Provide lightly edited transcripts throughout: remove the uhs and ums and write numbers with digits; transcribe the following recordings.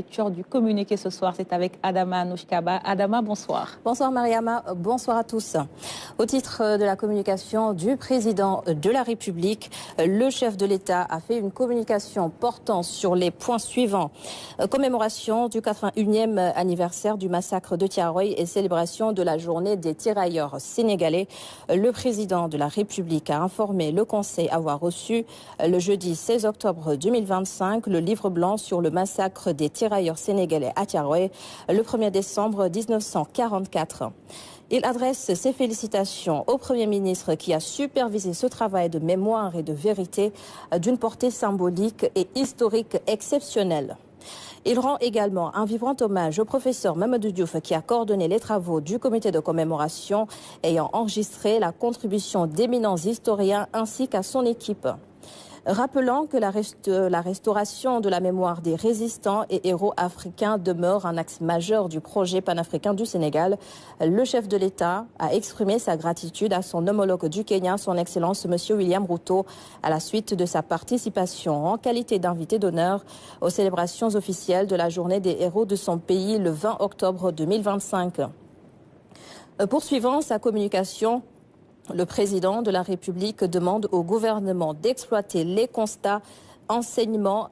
Lecture du communiqué ce soir, c'est avec Adama Nouchkaba. Adama, bonsoir. Bonsoir Mariama, bonsoir à tous. Au titre de la communication du président de la République, le chef de l'État a fait une communication portant sur les points suivants. Commémoration du 81e anniversaire du massacre de Thiaroye et célébration de la journée des tirailleurs sénégalais. Le président de la République a informé le Conseil avoir reçu le jeudi 16 octobre 2025 le livre blanc sur le massacre des tirailleurs sénégalais à Thiaroye le 1er décembre 1944. Il adresse ses félicitations au Premier ministre qui a supervisé ce travail de mémoire et de vérité d'une portée symbolique et historique exceptionnelle. Il rend également un vibrant hommage au professeur Mamadou Diouf qui a coordonné les travaux du comité de commémoration ayant enregistré la contribution d'éminents historiens ainsi qu'à son équipe. Rappelant que la restauration de la mémoire des résistants et héros africains demeure un axe majeur du projet panafricain du Sénégal, le chef de l'État a exprimé sa gratitude à son homologue du Kenya, son Excellence M. William Ruto, à la suite de sa participation en qualité d'invité d'honneur aux célébrations officielles de la journée des héros de son pays le 20 octobre 2025. Poursuivant sa communication, le président de la République demande au gouvernement d'exploiter les constats, enseignements,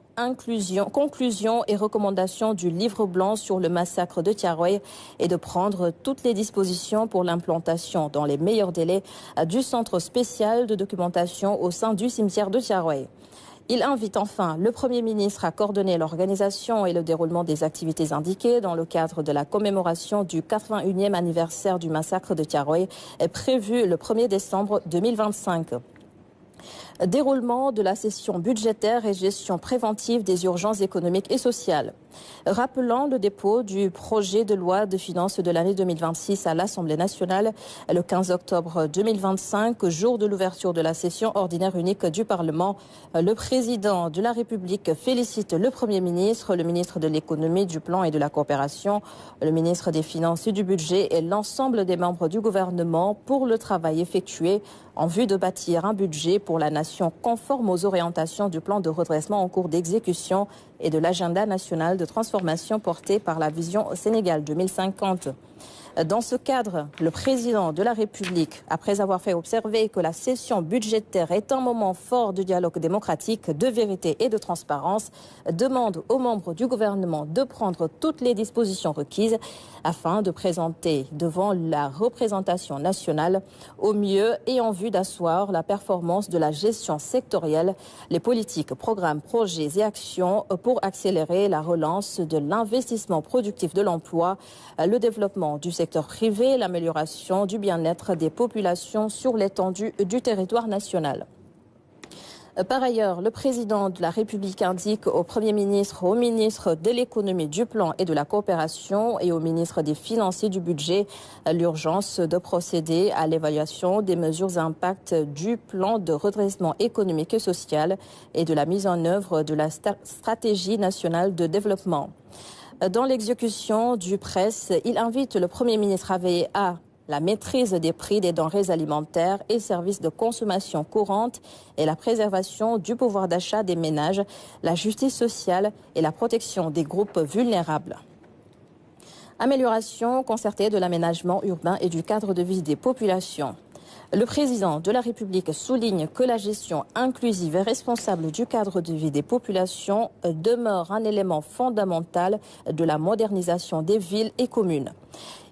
conclusions et recommandations du livre blanc sur le massacre de Thiaroye et de prendre toutes les dispositions pour l'implantation dans les meilleurs délais du centre spécial de documentation au sein du cimetière de Thiaroye. Il invite enfin le Premier ministre à coordonner l'organisation et le déroulement des activités indiquées dans le cadre de la commémoration du 81e anniversaire du massacre de Thiaroye, prévu le 1er décembre 2025. Déroulement de la session budgétaire et gestion préventive des urgences économiques et sociales. Rappelant le dépôt du projet de loi de finances de l'année 2026 à l'Assemblée nationale le 15 octobre 2025, jour de l'ouverture de la session ordinaire unique du Parlement, le président de la République félicite le Premier ministre, le ministre de l'Économie, du Plan et de la Coopération, le ministre des Finances et du Budget et l'ensemble des membres du gouvernement pour le travail effectué en vue de bâtir un budget pour la nation conforme aux orientations du plan de redressement en cours d'exécution et de l'agenda national de transformation porté par la vision au Sénégal 2050. Dans ce cadre, le président de la République, après avoir fait observer que la session budgétaire est un moment fort du dialogue démocratique, de vérité et de transparence, demande aux membres du gouvernement de prendre toutes les dispositions requises afin de présenter devant la représentation nationale au mieux et en vue d'asseoir la performance de la gestion sectorielle, les politiques, programmes, projets et actions pour accélérer la relance de l'investissement productif de l'emploi, le développement du secteur privé, l'amélioration du bien-être des populations sur l'étendue du territoire national. Par ailleurs, le président de la République indique au Premier ministre, au ministre de l'Économie, du Plan et de la Coopération et au ministre des Finances et du Budget l'urgence de procéder à l'évaluation des mesures impact du plan de redressement économique et social et de la mise en œuvre de la stratégie nationale de développement. Dans l'exécution du presse, il invite le Premier ministre à veiller à la maîtrise des prix des denrées alimentaires et services de consommation courante et la préservation du pouvoir d'achat des ménages, la justice sociale et la protection des groupes vulnérables. Amélioration concertée de l'aménagement urbain et du cadre de vie des populations. Le président de la République souligne que la gestion inclusive et responsable du cadre de vie des populations demeure un élément fondamental de la modernisation des villes et communes.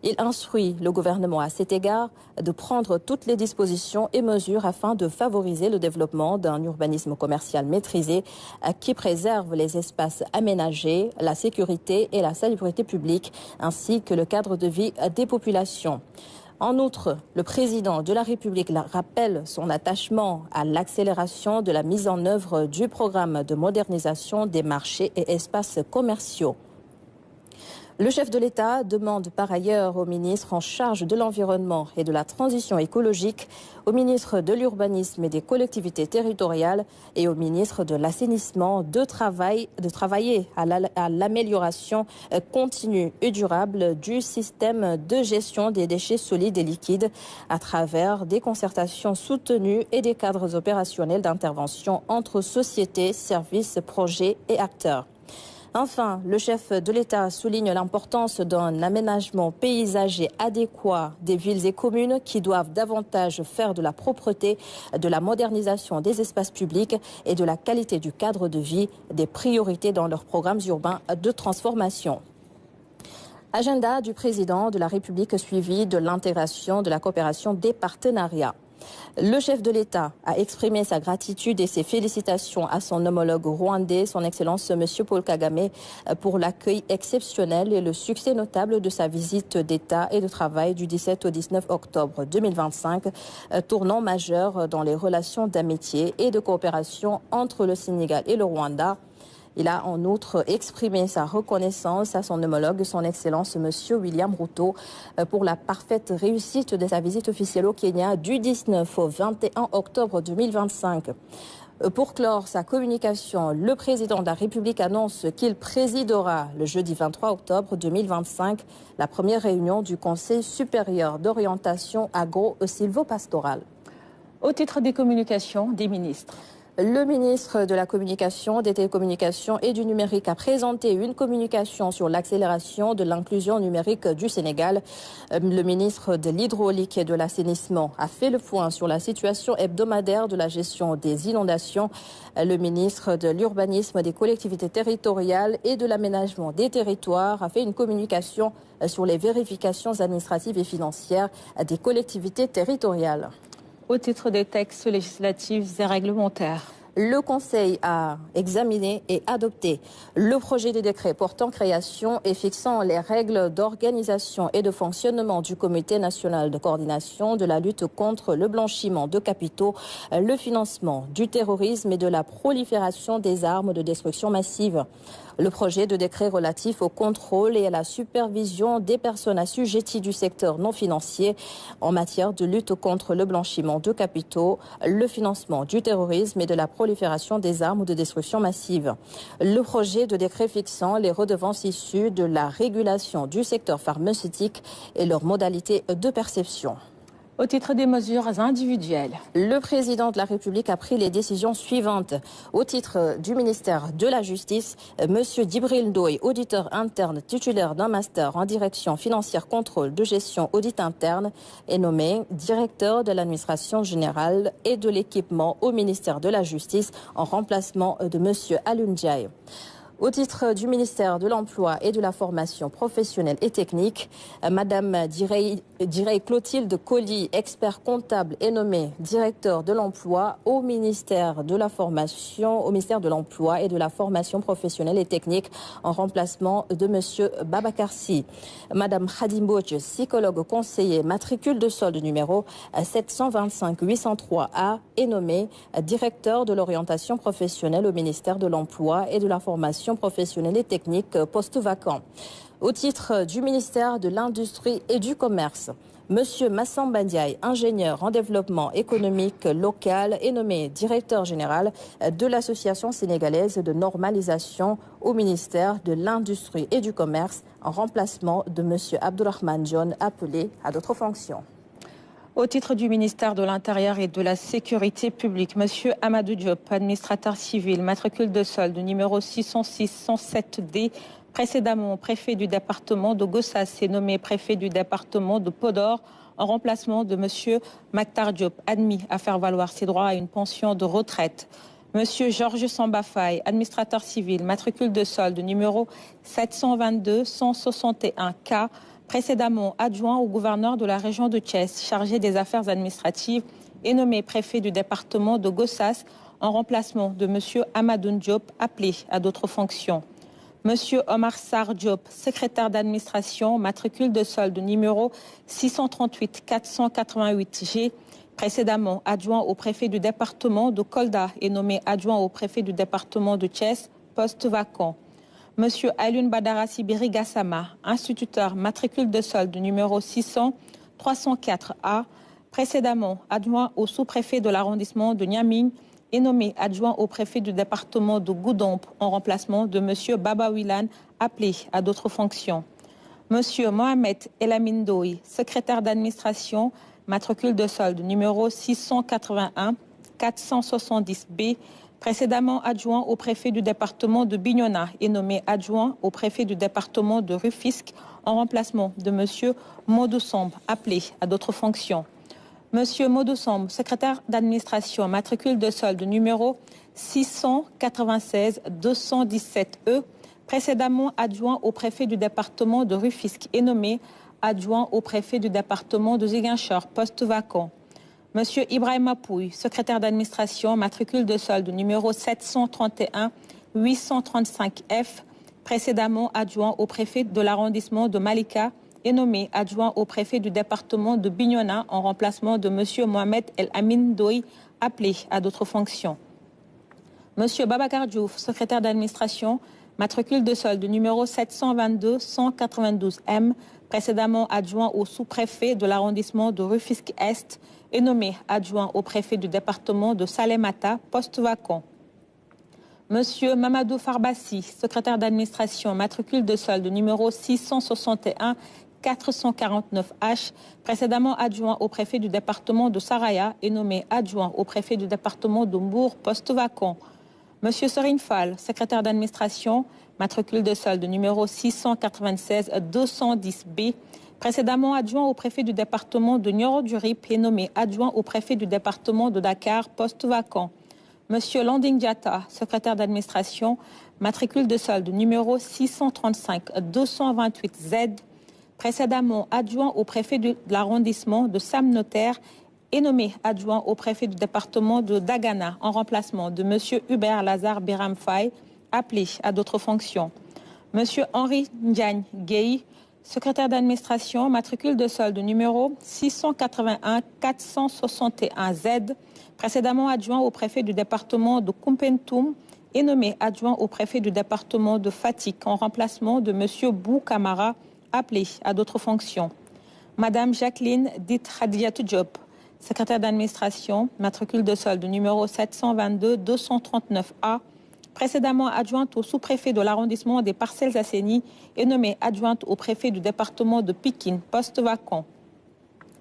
Il instruit le gouvernement à cet égard de prendre toutes les dispositions et mesures afin de favoriser le développement d'un urbanisme commercial maîtrisé qui préserve les espaces aménagés, la sécurité et la salubrité publique, ainsi que le cadre de vie des populations. En outre, le président de la République rappelle son attachement à l'accélération de la mise en œuvre du programme de modernisation des marchés et espaces commerciaux. Le chef de l'État demande par ailleurs au ministre en charge de l'environnement et de la transition écologique, au ministre de l'urbanisme et des collectivités territoriales et au ministre de l'assainissement de travailler à l'amélioration continue et durable du système de gestion des déchets solides et liquides à travers des concertations soutenues et des cadres opérationnels d'intervention entre sociétés, services, projets et acteurs. Enfin, le chef de l'État souligne l'importance d'un aménagement paysager adéquat des villes et communes qui doivent davantage faire de la propreté, de la modernisation des espaces publics et de la qualité du cadre de vie des priorités dans leurs programmes urbains de transformation. Agenda du président de la République suivi de l'intégration, de la coopération, des partenariats. Le chef de l'État a exprimé sa gratitude et ses félicitations à son homologue rwandais, son Excellence M. Paul Kagame, pour l'accueil exceptionnel et le succès notable de sa visite d'État et de travail du 17 au 19 octobre 2025, tournant majeur dans les relations d'amitié et de coopération entre le Sénégal et le Rwanda. Il a en outre exprimé sa reconnaissance à son homologue, son Excellence M. William Ruto, pour la parfaite réussite de sa visite officielle au Kenya du 19 au 21 octobre 2025. Pour clore sa communication, le président de la République annonce qu'il présidera le jeudi 23 octobre 2025 la première réunion du Conseil supérieur d'orientation agro-sylvo-pastorale. Au titre des communications des ministres. Le ministre de la Communication, des Télécommunications et du Numérique a présenté une communication sur l'accélération de l'inclusion numérique du Sénégal. Le ministre de l'Hydraulique et de l'Assainissement a fait le point sur la situation hebdomadaire de la gestion des inondations. Le ministre de l'Urbanisme, des collectivités territoriales et de l'aménagement des territoires a fait une communication sur les vérifications administratives et financières des collectivités territoriales. Au titre des textes législatifs et réglementaires. Le Conseil a examiné et adopté le projet de décret portant création et fixant les règles d'organisation et de fonctionnement du Comité national de coordination de la lutte contre le blanchiment de capitaux, le financement du terrorisme et de la prolifération des armes de destruction massive. Le projet de décret relatif au contrôle et à la supervision des personnes assujetties du secteur non financier en matière de lutte contre le blanchiment de capitaux, le financement du terrorisme et de la prolifération des armes de destruction massive. Le projet de décret fixant les redevances issues de la régulation du secteur pharmaceutique et leurs modalités de perception. Au titre des mesures individuelles. Le président de la République a pris les décisions suivantes. Au titre du ministère de la Justice, M. Djibril Ndoye, auditeur interne titulaire d'un master en direction financière, contrôle de gestion, audit interne, est nommé directeur de l'administration générale et de l'équipement au ministère de la Justice en remplacement de M. Alioune Ndiaye. Au titre du ministère de l'Emploi et de la Formation professionnelle et technique, Madame Direy Clotilde Colli, expert comptable, est nommée directeur de l'Emploi au ministère de la Formation, au ministère de l'Emploi et de la Formation professionnelle et technique en remplacement de Monsieur Babacar Sy. Madame Khadim Bouch, psychologue conseiller, matricule de solde numéro 725-803A, est nommée directeur de l'orientation professionnelle au ministère de l'Emploi et de la Formation professionnelle et technique, poste vacant. Au titre du ministère de l'Industrie et du Commerce, Monsieur Massamba Ndiaye, ingénieur en développement économique local, est nommé directeur général de l'Association sénégalaise de normalisation au ministère de l'Industrie et du Commerce en remplacement de Monsieur Abdourahmane John, appelé à d'autres fonctions. Au titre du ministère de l'Intérieur et de la Sécurité publique, M. Amadou Diop, administrateur civil, matricule de solde numéro 606-107D, précédemment préfet du département de Gossas, est nommé préfet du département de Podor en remplacement de M. Maktar Diop, admis à faire valoir ses droits à une pension de retraite. M. Georges Sambafaye, administrateur civil, matricule de solde numéro 722-161K, précédemment adjoint au gouverneur de la région de Thiès, chargé des affaires administratives, est nommé préfet du département de Gossas en remplacement de M. Amadou Diop, appelé à d'autres fonctions. M. Omar Sarr Diop, secrétaire d'administration, matricule de solde numéro 638-488G, précédemment adjoint au préfet du département de Kolda, est nommé adjoint au préfet du département de Thiès, poste vacant. M. Alioune Badara Sibiri Gassama, instituteur, matricule de solde numéro 600-304A, précédemment adjoint au sous-préfet de l'arrondissement de Niamey, est nommé adjoint au préfet du département de Goudomp en remplacement de M. Baba Wilane, appelé à d'autres fonctions. M. Mohamed Elamine Ndoye, secrétaire d'administration, matricule de solde numéro 681-470B, précédemment adjoint au préfet du département de Bignona et nommé adjoint au préfet du département de Rufisque en remplacement de M. Modou Samb, appelé à d'autres fonctions. M. Modou Samb, secrétaire d'administration, matricule de solde numéro 696-217E, précédemment adjoint au préfet du département de Rufisque et nommé adjoint au préfet du département de Ziguinchor, poste vacant. M. Ibrahima Pouy, secrétaire d'administration, matricule de solde numéro 731-835F, précédemment adjoint au préfet de l'arrondissement de Malika et nommé adjoint au préfet du département de Bignona en remplacement de M. Mohamed El Amin Doy, appelé à d'autres fonctions. M. Babacar Diouf, secrétaire d'administration, matricule de solde numéro 722-192M, précédemment adjoint au sous-préfet de l'arrondissement de Rufisque-Est et nommé adjoint au préfet du département de Salémata, poste vacant. Monsieur Mamadou Farbassi, secrétaire d'administration, matricule de solde numéro 661-449H, précédemment adjoint au préfet du département de Saraya et nommé adjoint au préfet du département de Mbour, poste vacant. Monsieur Serine Fall, secrétaire d'administration, matricule de solde numéro 696-210B, précédemment adjoint au préfet du département de Nioro-du-Rip et nommé adjoint au préfet du département de Dakar, poste vacant. Monsieur Landing Diatta, secrétaire d'administration, matricule de solde numéro 635-228Z, précédemment adjoint au préfet de l'arrondissement de Sam Notaire et nommé adjoint au préfet du département de Dagana en remplacement de monsieur Hubert Lazare Biram Faye, appelé à d'autres fonctions. Monsieur Henri Ndiagne Gueye, secrétaire d'administration, matricule de solde numéro 681-461Z, précédemment adjoint au préfet du département de Koumpentoum et nommé adjoint au préfet du département de Fatick en remplacement de M. Bou Kamara, appelé à d'autres fonctions. Madame Jacqueline Dit-Hadiatou Diop, secrétaire d'administration, matricule de solde numéro 722-239A, précédemment adjointe au sous-préfet de l'arrondissement des Parcelles Assainies et nommée adjointe au préfet du département de Pikine, poste vacant.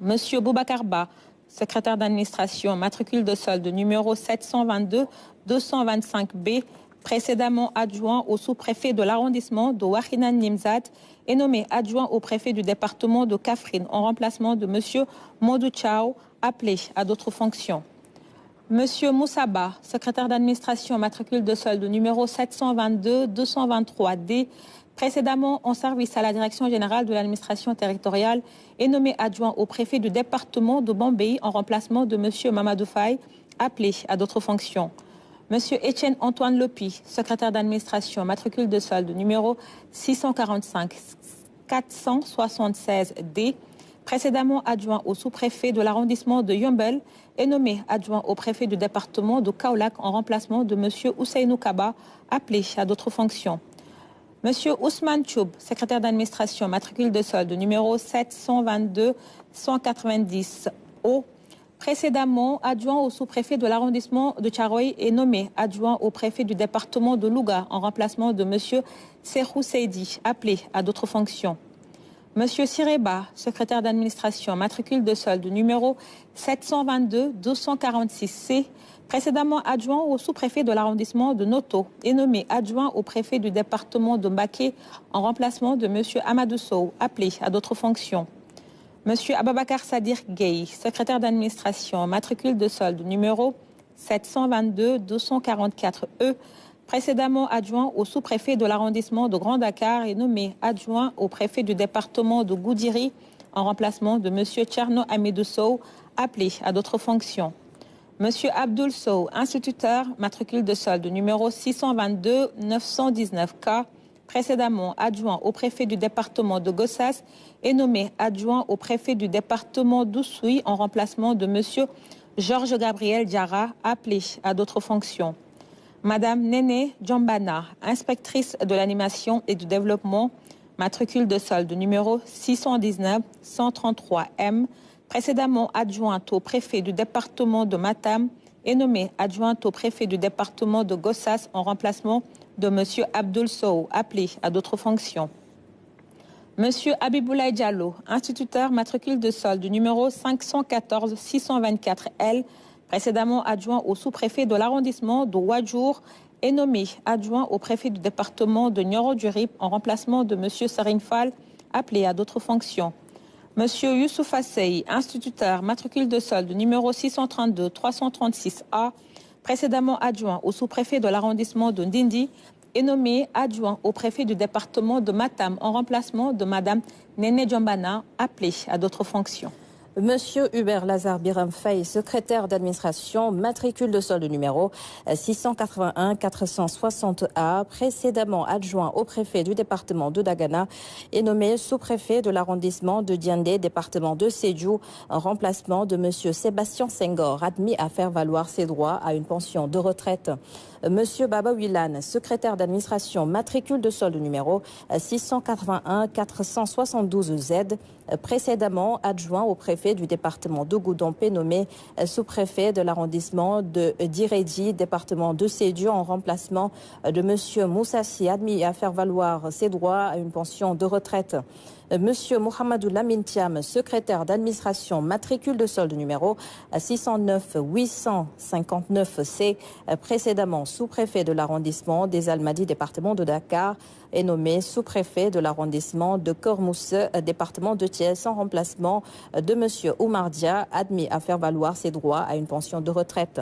Monsieur Boubacar Ba, secrétaire d'administration, matricule de solde numéro 722-225B, précédemment adjoint au sous-préfet de l'arrondissement de Wahinan Nimzat et nommé adjoint au préfet du département de Kaffrine en remplacement de monsieur Modou Chao, appelé à d'autres fonctions. Monsieur Moussaba, secrétaire d'administration, matricule de solde numéro 722-223D, précédemment en service à la direction générale de l'administration territoriale et nommé adjoint au préfet du département de Bombay en remplacement de monsieur Mamadou Faye, appelé à d'autres fonctions. Monsieur Etienne Antoine Lopi, secrétaire d'administration, matricule de solde numéro 645-476D, précédemment adjoint au sous-préfet de l'arrondissement de Yombel et nommé adjoint au préfet du département de Kaolack en remplacement de M. Ousseinou Kaba, appelé à d'autres fonctions. M. Ousmane Choub, secrétaire d'administration, matricule de solde numéro 722-190O, précédemment adjoint au sous-préfet de l'arrondissement de Tcharoy et nommé adjoint au préfet du département de Louga en remplacement de M. Serhou Seydi, appelé à d'autres fonctions. Monsieur Sireba, secrétaire d'administration, matricule de solde numéro 722-246C, précédemment adjoint au sous-préfet de l'arrondissement de Noto et nommé adjoint au préfet du département de Mbaké en remplacement de monsieur Amadou Sow, appelé à d'autres fonctions. Monsieur Ababakar Sadir Gueye, secrétaire d'administration, matricule de solde numéro 722-244E, précédemment adjoint au sous-préfet de l'arrondissement de Grand Dakar et nommé adjoint au préfet du département de Goudiri en remplacement de M. Tcherno Amidou Sow, appelé à d'autres fonctions. M. Abdoul Sow, instituteur, matricule de solde numéro 622-919K, précédemment adjoint au préfet du département de Gossas et nommé adjoint au préfet du département d'Oussouy en remplacement de M. Georges Gabriel Diarra, appelé à d'autres fonctions. Madame Néné Djambana, inspectrice de l'animation et du développement, matricule de solde numéro 619-133M, précédemment adjointe au préfet du département de Matam et nommée adjointe au préfet du département de Gossas en remplacement de M. Abdoul Sow, appelé à d'autres fonctions. M. Abiboulaye Diallo, instituteur, matricule de solde numéro 514-624L, précédemment adjoint au sous-préfet de l'arrondissement de Ouadjour, est nommé adjoint au préfet du département de Nioro-du-Rip en remplacement de M. Serine Fall, appelé à d'autres fonctions. M. Youssouf Assey, instituteur, matricule de solde numéro 632-336A, précédemment adjoint au sous-préfet de l'arrondissement de Ndindi, est nommé adjoint au préfet du département de Matam en remplacement de Mme Néné Djambana, appelée à d'autres fonctions. Monsieur Hubert Lazare Biram Faye, secrétaire d'administration, matricule de solde numéro 681-460A, précédemment adjoint au préfet du département de Dagana, est nommé sous-préfet de l'arrondissement de Diandé, département de Sédhiou, en remplacement de monsieur Sébastien Senghor, admis à faire valoir ses droits à une pension de retraite. Monsieur Baba Wilan, secrétaire d'administration, matricule de solde numéro 681-472Z, précédemment adjoint au préfet du département de Goudompe, nommé sous-préfet de l'arrondissement de Dirédi, département de Sédhiou, en remplacement de monsieur Moussassi, admis à faire valoir ses droits à une pension de retraite. Monsieur Mohamedou Lamine Thiam, secrétaire d'administration, matricule de solde numéro 609-859C, précédemment sous-préfet de l'arrondissement des Almadies, département de Dakar, est nommé sous-préfet de l'arrondissement de Kormousse, département de Thiès, en remplacement de monsieur Oumar Dia, admis à faire valoir ses droits à une pension de retraite.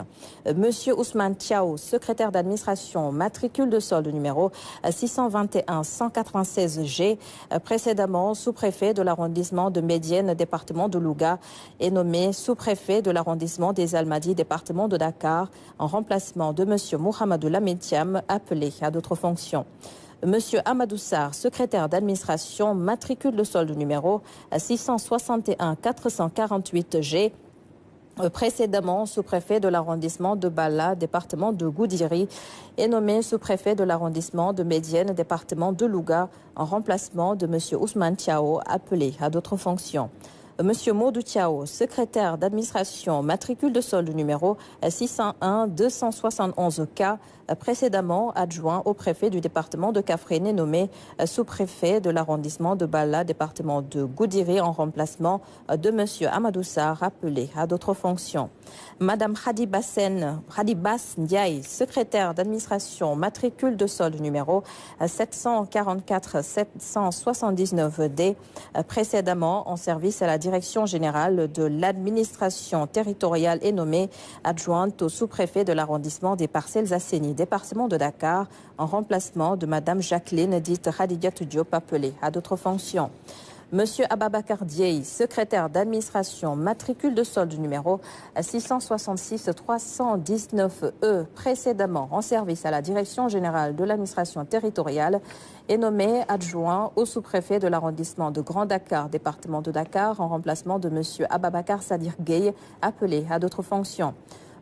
Monsieur Ousmane Thiao, secrétaire d'administration, matricule de solde numéro 621-196G, précédemment sous-préfet de l'arrondissement de Médienne, département de Louga, est nommé sous-préfet de l'arrondissement des Almadies, département de Dakar, en remplacement de monsieur Mohamedou Lamine Thiam, appelé à d'autres fonctions. Monsieur Amadou Sarr, secrétaire d'administration, matricule de solde numéro 661-448G, précédemment sous-préfet de l'arrondissement de Bala, département de Goudiri, est nommé sous-préfet de l'arrondissement de Médienne, département de Louga, en remplacement de monsieur Ousmane Thiao, appelé à d'autres fonctions. Monsieur Modou Thiao, secrétaire d'administration, matricule de solde numéro 601-271K, précédemment adjoint au préfet du département de Kaffrine, nommé sous-préfet de l'arrondissement de Bala, département de Goudiri, en remplacement de monsieur Amadou Sarr, appelé à d'autres fonctions. Madame Hadi Bass Ndiaye, secrétaire d'administration, matricule de solde numéro 744-779D, précédemment en service à la direction générale de l'administration territoriale, est nommée adjointe au sous-préfet de l'arrondissement des Parcelles Assainies, département de Dakar, en remplacement de madame Jacqueline dite Khadijatou Diop, appelée à d'autres fonctions. Monsieur Ababakar Dieye, secrétaire d'administration, matricule de solde numéro 666-319E, précédemment en service à la direction générale de l'administration territoriale, est nommé adjoint au sous-préfet de l'arrondissement de Grand Dakar, département de Dakar, en remplacement de monsieur Ababakar Sadir Gueye, appelé à d'autres fonctions.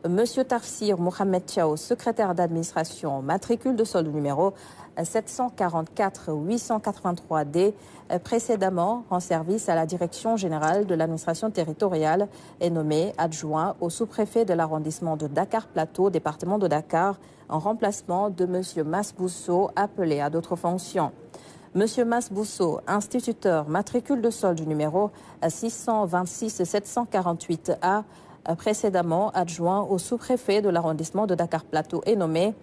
Monsieur Tafsir Mohamed Thiao, secrétaire d'administration, matricule de solde numéro 744-883D, précédemment en service à la direction générale de l'administration territoriale, est nommé adjoint au sous-préfet de l'arrondissement de Dakar-Plateau, département de Dakar, en remplacement de monsieur Mas Bousso, appelé à d'autres fonctions. Monsieur Mas Bousso, instituteur, matricule de solde numéro 626-748A, précédemment adjoint au sous-préfet de l'arrondissement de Dakar-Plateau, est nommé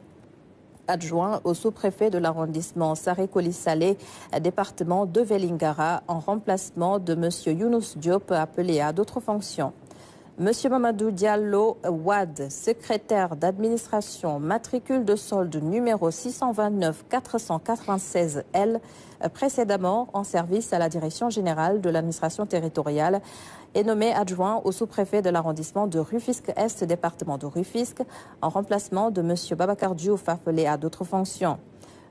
adjoint au sous-préfet de l'arrondissement Saré-Koli-Salé, département de Vélingara, en remplacement de monsieur Younous Diop, appelé à d'autres fonctions. Monsieur Mamadou Diallo Wad, secrétaire d'administration, matricule de solde numéro 629-496L, précédemment en service à la direction générale de l'administration territoriale, est nommé adjoint au sous-préfet de l'arrondissement de Rufisque-Est, département de Rufisque, en remplacement de monsieur Babacar Diouf, appelé à d'autres fonctions.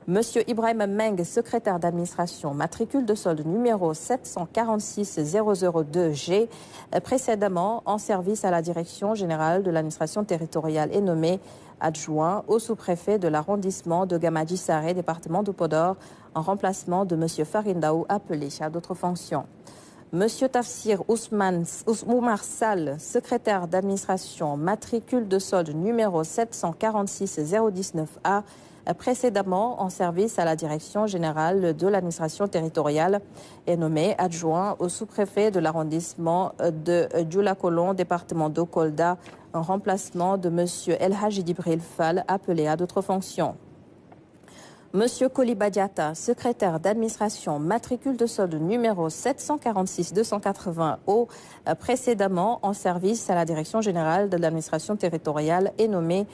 Monsieur Ibrahim Meng, secrétaire d'administration, matricule de solde numéro 746-002G, précédemment en service à la direction générale de l'administration territoriale, est nommé adjoint au sous-préfet de l'arrondissement de Gamadi Saré, département de Podor, en remplacement de monsieur Farindaou, appelé à d'autres fonctions. Monsieur Tafsir Oumar Sall, secrétaire d'administration, matricule de solde numéro 746-019A, précédemment en service à la Direction générale de l'administration territoriale, est nommé adjoint au sous-préfet de l'arrondissement de Djoula-Kolon, département de Kolda, en remplacement de M. El Hadji Dibril Fall, appelé à d'autres fonctions. Monsieur Koliba Diatta, secrétaire d'administration, matricule de solde numéro 746-280 au précédemment en service à la Direction générale de l'administration territoriale, est nommé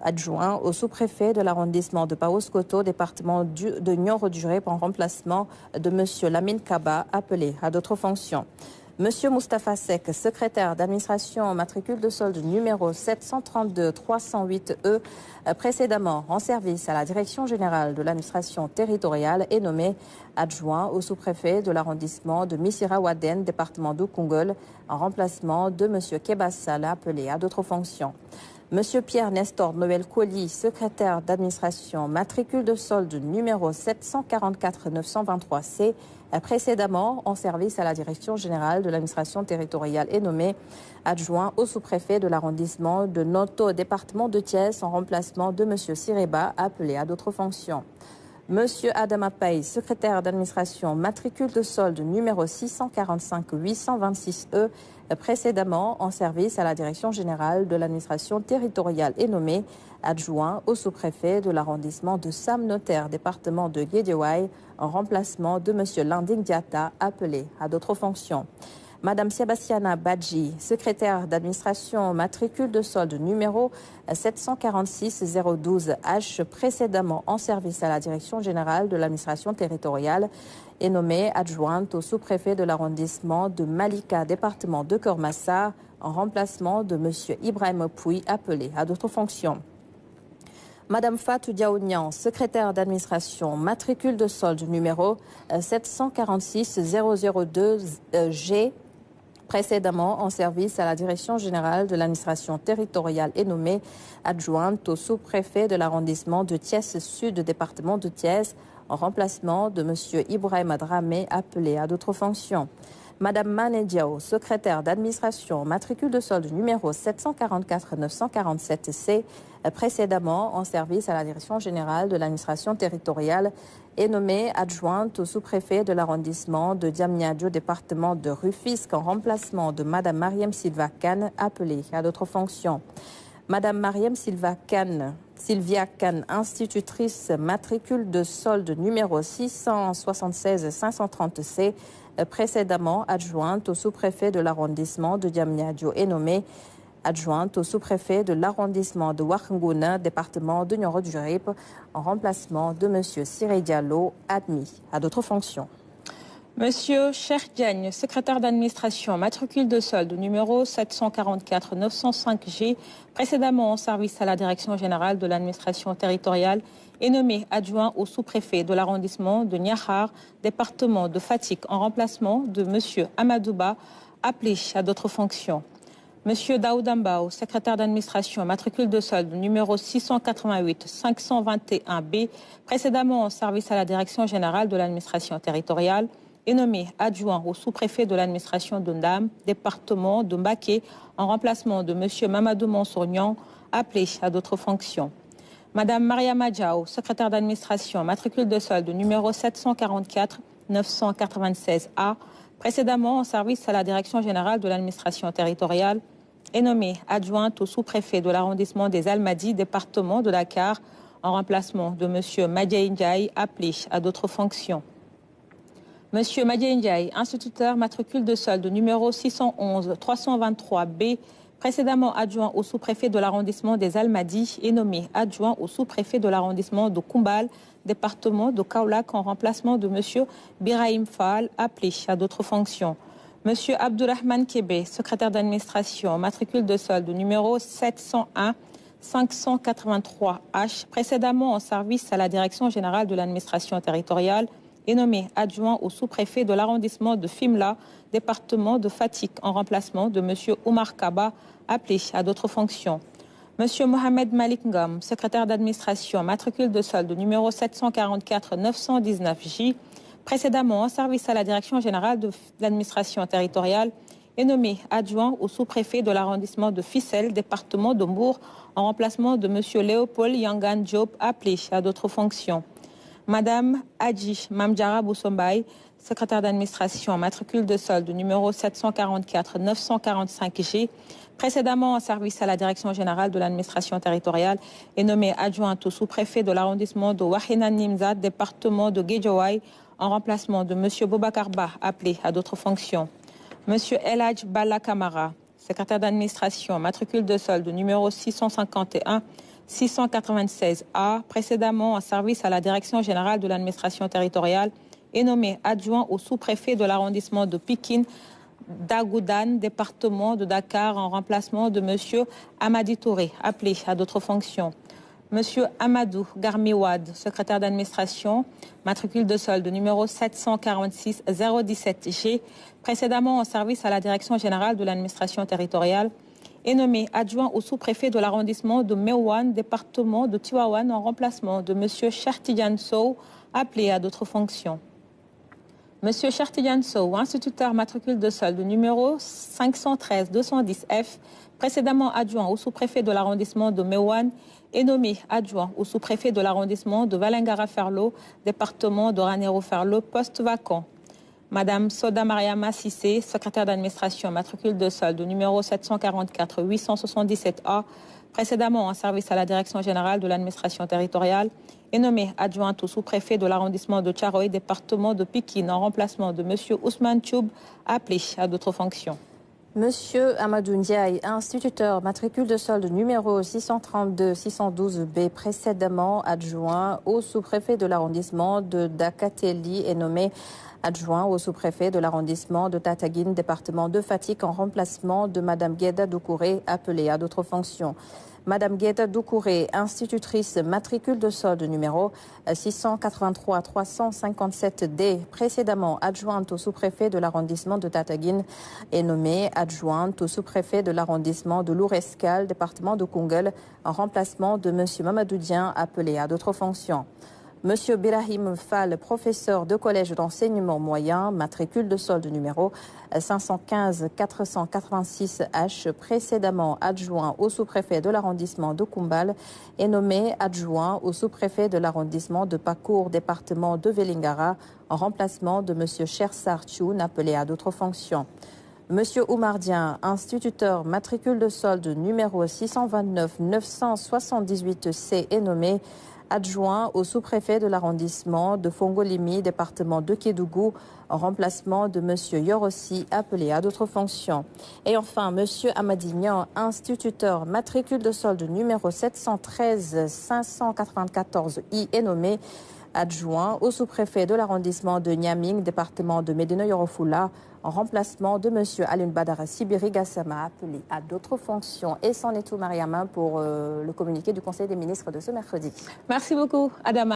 adjoint au sous-préfet de l'arrondissement de Paoskoto, département de Nioro-du-Rip, en remplacement de monsieur Lamine Kaba, appelé à d'autres fonctions. Monsieur Moustapha Sek, secrétaire d'administration, matricule de solde numéro 732-308E, précédemment en service à la Direction générale de l'administration territoriale, est nommé adjoint au sous-préfet de l'arrondissement de Missira-Waden, département de Koungheul, en remplacement de monsieur Keba Sala, appelé à d'autres fonctions. Monsieur Pierre Nestor Noël Colli, secrétaire d'administration, matricule de solde numéro 744-923C, précédemment en service à la Direction générale de l'administration territoriale, est nommé adjoint au sous-préfet de l'arrondissement de Noto, département de Thiès, en remplacement de monsieur Sireba, appelé à d'autres fonctions. Monsieur Adama Paye, secrétaire d'administration, matricule de solde numéro 645-826E, précédemment en service à la Direction générale de l'administration territoriale, est nommé adjoint au sous-préfet de l'arrondissement de Sam Notaire, département de Guédiawaye, en remplacement de monsieur Landing Diatta, appelé à d'autres fonctions. Madame Sebastiana Badji, secrétaire d'administration, matricule de solde numéro 746-012H, précédemment en service à la Direction générale de l'administration territoriale, est nommée adjointe au sous-préfet de l'arrondissement de Malika, département de Keur-Massar, en remplacement de monsieur Ibrahim Pouy, appelé à d'autres fonctions. Madame Fatou Diaounian, secrétaire d'administration, matricule de solde numéro 746-002G, précédemment en service à la Direction générale de l'administration territoriale, est nommée adjointe au sous-préfet de l'arrondissement de Thiès-Sud, département de Thiès, en remplacement de M. Ibrahim Dramé, appelé à d'autres fonctions. Madame Mané Diao, secrétaire d'administration, matricule de solde numéro 744-947C, précédemment en service à la Direction générale de l'administration territoriale, est nommée adjointe au sous-préfet de l'arrondissement de Diamniadio, département de Rufisque, en remplacement de Madame Mariam Silva Khan, appelée à d'autres fonctions. Madame Mariam Silvia Khan, institutrice, matricule de solde numéro 676-530C, précédemment adjointe au sous-préfet de l'arrondissement de Diamniadio, est nommée adjointe au sous-préfet de l'arrondissement de Ouarglouna, département de Nioro-du-Rip, en remplacement de M. Siré Diallo, admis à d'autres fonctions. Monsieur Cheikh Diagne, secrétaire d'administration, matricule de solde numéro 744-905G, précédemment en service à la Direction générale de l'administration territoriale, est nommé adjoint au sous-préfet de l'arrondissement de Niakhar, département de Fatick, en remplacement de monsieur Amadouba, appelé à d'autres fonctions. Monsieur Daouda Mbao, secrétaire d'administration, matricule de solde numéro 688-521B, précédemment en service à la Direction générale de l'administration territoriale, est nommé adjoint au sous-préfet de l'administration de Ndam, département de Mbaké, en remplacement de monsieur Mamadou Mansournian, appelé à d'autres fonctions. Madame Maria Madjao, secrétaire d'administration, matricule de solde numéro 744-996A, précédemment en service à la Direction générale de l'administration territoriale, est nommée adjointe au sous-préfet de l'arrondissement des Almadies, département de Dakar, en remplacement de M. Madja Ndiaye, appelé à d'autres fonctions. M. Madja Ndiaye, instituteur, matricule de solde numéro 611-323B, précédemment adjoint au sous-préfet de l'arrondissement des Almadies, est nommé adjoint au sous-préfet de l'arrondissement de Koumbal, département de Kaolack, en remplacement de M. Birahim Fall, appelé à d'autres fonctions. M. Abdourahmane Kébé, secrétaire d'administration, matricule de solde numéro 701-583H, précédemment en service à la Direction générale de l'administration territoriale, est nommé adjoint au sous-préfet de l'arrondissement de Fimela, département de Fatick, en remplacement de M. Oumar Kaba, appelé à d'autres fonctions. M. Mohamed Malik Ngom, secrétaire d'administration, matricule de solde numéro 744-919J, précédemment en service à la Direction générale de l'administration territoriale, est nommé adjoint au sous-préfet de l'arrondissement de Fissel, département de Mbour, en remplacement de M. Léopold Yangan Diop, appelé à d'autres fonctions. Madame Adji Mamdjara Boussombay, secrétaire d'administration, matricule de solde numéro 744-945G, précédemment en service à la direction générale de l'administration territoriale, est nommée adjointe au sous-préfet de l'arrondissement de Wahina Nimza, département de Guédiawaye, en remplacement de M. Boubacar Ba, appelé à d'autres fonctions. M. Eladj Bala Kamara, secrétaire d'administration, matricule de solde numéro 651-696A, précédemment en service à la direction générale de l'administration territoriale, est nommé adjoint au sous-préfet de l'arrondissement de Pikine, d'Agoudan, département de Dakar, en remplacement de M. Amadi Touré, appelé à d'autres fonctions. M. Amadou Garmiwad, secrétaire d'administration, matricule de solde numéro 746-017G, précédemment en service à la direction générale de l'administration territoriale, est nommé adjoint au sous-préfet de l'arrondissement de Meouane, département de Tivaouane, en remplacement de M. Chertidiane Sow, appelé à d'autres fonctions. M. Chertidiane Sow, instituteur matricule de solde numéro 513-210F, précédemment adjoint au sous-préfet de l'arrondissement de Meouane, est nommé adjoint au sous-préfet de l'arrondissement de Valengara-Ferlo, département de Ranérou-Ferlo, poste vacant. Madame Soda Mariama Sissé, secrétaire d'administration, matricule de solde numéro 744-877A, précédemment en service à la direction générale de l'administration territoriale, est nommée adjointe au sous-préfet de l'arrondissement de Tcharoy, département de Pikine, en remplacement de M. Ousmane Tchoub, appelé à d'autres fonctions. Monsieur Amadou Ndiaye, instituteur, matricule de solde numéro 632-612B, précédemment adjoint au sous-préfet de l'arrondissement de Dakateli, est nommé adjoint au sous-préfet de l'arrondissement de Tataguine, département de Fatick, en remplacement de Madame Gueda Doucouré, appelée à d'autres fonctions. Madame Gueda Doucouré, institutrice, matricule de solde numéro 683-357D, précédemment adjointe au sous-préfet de l'arrondissement de Tataguine, est nommée adjointe au sous-préfet de l'arrondissement de Lourescal, département de Koungheul, en remplacement de M. Mamadou Dieng, appelé à d'autres fonctions. Monsieur Birahim Fall, professeur de collège d'enseignement moyen, matricule de solde numéro 515-486H, précédemment adjoint au sous-préfet de l'arrondissement de Koumbal, est nommé adjoint au sous-préfet de l'arrondissement de Pakour, département de Vélingara, en remplacement de monsieur Chersar Tchoun, appelé à d'autres fonctions. Monsieur Oumardien, instituteur, matricule de solde numéro 629-978C, est nommé adjoint au sous-préfet de l'arrondissement de Fongolimi, département de Kédougou, en remplacement de M. Yorossi, appelé à d'autres fonctions. Et enfin, M. Amadignan, instituteur, matricule de solde numéro 713-594I, est nommé adjoint au sous-préfet de l'arrondissement de Niaming, département de Médina Yoro Fula, en remplacement de M. Alioune Badara Sibiri Gassama, appelé à d'autres fonctions. Et c'en est tout, Mariama, pour le communiqué du Conseil des ministres de ce mercredi. Merci beaucoup, Adama.